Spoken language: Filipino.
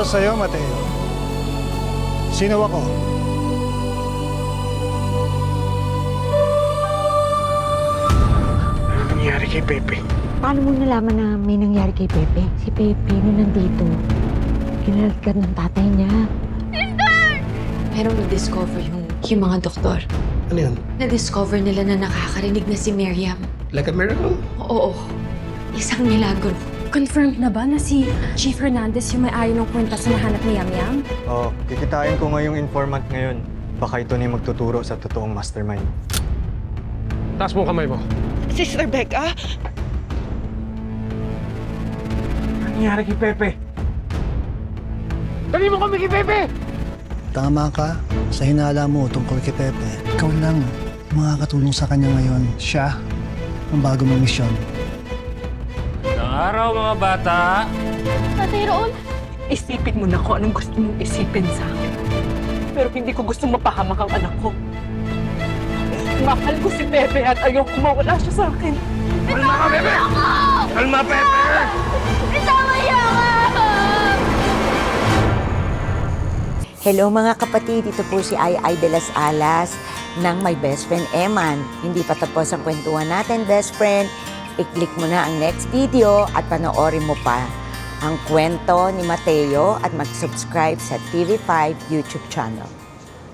sa'yo, Mateo. Sino ako? Ano nangyari kay Pepe? Paano mo nalaman na may nangyari kay Pepe? Si Pepe, nung nandito, kinalalagad ng tatay niya. Merong na-discover yung mga doktor. Ano yan? Na-discover nila na nakakarinig na si Miriam. Like a miracle? Oo. Isang milagro. Confirmed na ba na si Chief Hernandez yung may-ari ng kwenta sa nahanap ni Yam-Yam? Oh, kikitain ko nga yung informant ngayon. Baka ito na yung magtuturo sa totoong mastermind. Taas mo kamay mo. Sister Becca? Ano nangyari kay Pepe? Dali mo kami kay Pepe! Tama ka sa hinala mo tungkol kay Pepe. Ikaw lang makakatulong sa kanya ngayon. Siya ang bago mong misyon. Magandang araw, mga bata! Tatay Roon? Isipin mo na kung anong gusto mong isipin sa akin. Pero hindi ko gusto mapahamak ang anak ko. Mahal ko si Pepe at ayoko mawala siya sa akin. Kalma ka, Pepe! Kalma, Pepe! Isama niyo ako! Hello mga kapatid, ito po si Ai de las Alas ng My Best Friend Eman. Hindi pa tapos ang kwentuhan natin, best friend. I-click mo na ang next video at panoorin mo pa ang kwento ni Mateo at mag-subscribe sa TV5 YouTube channel.